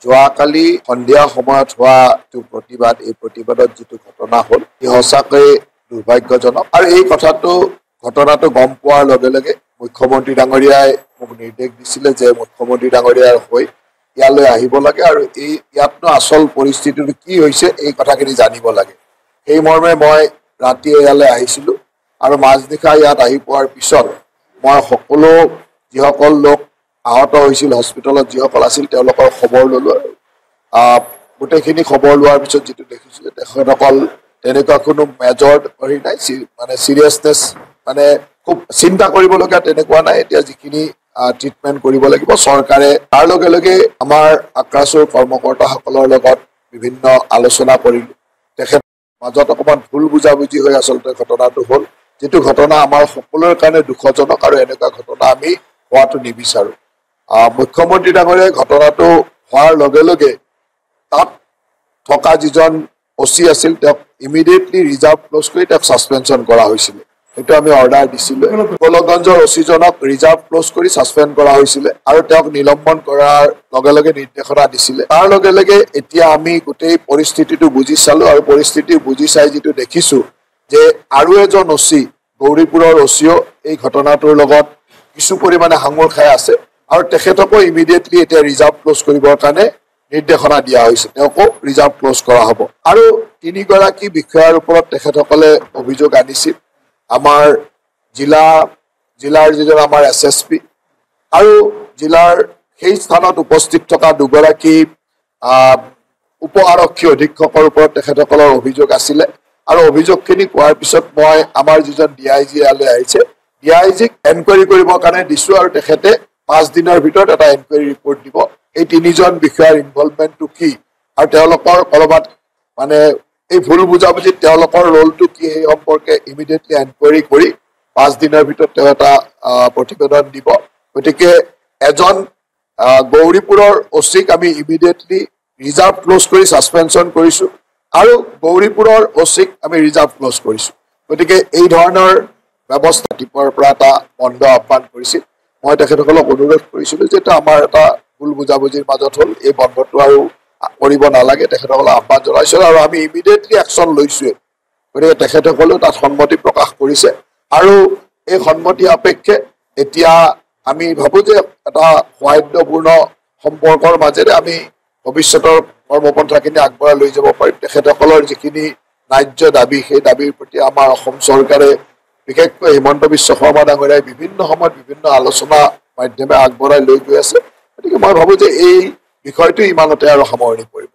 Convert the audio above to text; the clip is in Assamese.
যোৱাকালি সন্ধিয়া সময়ত হোৱা প্ৰতিবাদ এই প্ৰতিবাদত যিটো ঘটনা হ'ল ই সঁচাকৈ দুৰ্ভাগ্যজনক আৰু এই ঘটনাটো গম পোৱাৰ লগে লগে মুখ্যমন্ত্ৰী ডাঙৰীয়াই মোক নিৰ্দেশ দিছিলে যে মুখ্যমন্ত্ৰী ডাঙৰীয়াৰ হৈ ইয়ালৈ আহিব লাগে আৰু ইয়াতনো আচল পৰিস্থিতিটো কি হৈছে এই কথাখিনি জানিব লাগে। সেই মৰ্মে মই ৰাতি ইয়ালৈ আহিছিলোঁ আৰু মাজনিশা ইয়াত আহি পোৱাৰ পিছত মই সকলো যিসকল লোক আহত হৈছিল হস্পিটেলত যিসকল আছিল তেওঁলোকৰ খবৰ ল'লোঁ আৰু গোটেইখিনি খবৰ লোৱাৰ পিছত যিটো দেখিছোঁ তেখেতসকল তেনেকুৱা কোনো মেজৰ হেৰি নাই মানে চিৰিয়াছনেছ মানে খুব চিন্তা কৰিবলগীয়া তেনেকুৱা নাই। এতিয়া যিখিনি ট্ৰিটমেণ্ট কৰিব লাগিব চৰকাৰে তাৰ লগে লগে আমাৰ আক্ৰাছুৰ কৰ্মকৰ্তাসকলৰ লগত বিভিন্ন আলোচনা কৰিলোঁ। তেখেতৰ মাজত অকণমান ভুল বুজাবুজি হৈ আচলতে ঘটনাটো হ'ল, যিটো ঘটনা আমাৰ সকলোৰে কাৰণে দুখজনক আৰু এনেকুৱা ঘটনা আমি হোৱাটো নিবিচাৰোঁ। মুখ্যমন্ত্ৰী ডাঙৰীয়াই ঘটনাটো হোৱাৰ লগে লগে তাত থকা যিজন OC আছিল তেওঁক ইমিডিয়েটলি ৰিজাৰ্ভ ক্ল'জ কৰি তেওঁক ছাছপেনশ্যন কৰা হৈছিলে। সেইটো আমি অৰ্ডাৰ দিছিলোঁ। গোলকগঞ্জৰ OC-জনক ৰিজাৰ্ভ ক্ল'জ কৰি ছাছপেণ্ড কৰা হৈছিলে আৰু তেওঁক নিলম্বন কৰাৰ লগে লগে নিৰ্দেশনা দিছিলে। তাৰ লগে লগে এতিয়া আমি গোটেই পৰিস্থিতিটো বুজি চালোঁ আৰু পৰিস্থিতি বুজি চাই যিটো দেখিছোঁ যে আৰু এজন OC গৌৰীপুৰৰ OC-ও এই ঘটনাটোৰ লগত কিছু পৰিমাণে সাঙুৰ খাই আছে আৰু তেখেতকো ইমিডিয়েটলি এতিয়া ৰিজাৰ্ভ ক্ল'জ কৰিবৰ কাৰণে নিৰ্দেশনা দিয়া হৈছে। তেওঁকো ৰিজাৰ্ভ ক্ল'জ কৰা হ'ব আৰু 3গৰাকী বিষয়াৰ ওপৰত তেখেতসকলে অভিযোগ আনিছিল। আমাৰ জিলাৰ যিজন আমাৰ SSP আৰু জিলাৰ সেই স্থানত উপস্থিত থকা 2গৰাকী উপ আৰক্ষী অধীক্ষকৰ ওপৰত তেখেতসকলৰ অভিযোগ আছিলে আৰু অভিযোগখিনি কোৱাৰ পিছত মই আমাৰ যিজন DIG ইয়ালৈ আহিছে DIG-ক এনকুৱাৰী কৰিবৰ কাৰণে দিছোঁ আৰু তেখেতে 5 দিনৰ ভিতৰত এটা এনকুৱাৰী ৰিপৰ্ট দিব। এই 3জন বিষয়াৰ ইনভলভমেণ্টটো কি আৰু তেওঁলোকৰ ক'ৰবাত মানে এই ভুল বুজাবুজিত তেওঁলোকৰ ৰোলটো কি সেই সম্পৰ্কে ইমিডিয়েটলি এনকুৱাৰী কৰি 5 দিনৰ ভিতৰত তেওঁ এটা প্ৰতিবেদন দিব। গতিকে এজন গৌৰীপুৰৰ OC-ক আমি ইমিডিয়েটলি ৰিজাৰ্ভ ক্ল'জ কৰি ছাছপেনশ্যন কৰিছোঁ আৰু গৌৰীপুৰৰ OC-ক আমি ৰিজাৰ্ভ ক্ল'জ কৰিছোঁ। গতিকে এই ধৰণৰ ব্যৱস্থা ৰাতিপুৱাৰ পৰা এটা বন্ধ আহ্বান কৰিছিল। মই তেখেতসকলক অনুৰোধ কৰিছিলোঁ যে আমাৰ এটা ভুল বুজাবুজিৰ মাজত হ'ল, এই বন্ধটো আৰু কৰিব নালাগে। তেখেতসকলক আহ্বান জনাইছোঁ আৰু আমি ইমিডিয়েটলি একশ্যন লৈছোঁৱে। গতিকে তেখেতসকলেও তাত সন্মতি প্ৰকাশ কৰিছে আৰু এই সন্মতি সাপেক্ষে এতিয়া আমি ভাবোঁ যে এটা সৌহাৰ্দ্যপূৰ্ণ সম্পৰ্কৰ মাজেৰে আমি ভৱিষ্যতৰ কৰ্মপন্থাখিনি আগবঢ়াই লৈ যাব পাৰিম। তেখেতসকলৰ যিখিনি ন্যায্য দাবী সেই দাবীৰ প্ৰতি আমাৰ অসম চৰকাৰে বিশেষকৈ হিমন্ত বিশ্ব শৰ্মা ডাঙৰীয়াই বিভিন্ন সময়ত বিভিন্ন আলোচনা মাধ্যমে আগবঢ়াই লৈ গৈ আছে। গতিকে মই ভাবোঁ যে এই বিষয়টো ইমানতে আৰু সামৰণি পৰিব।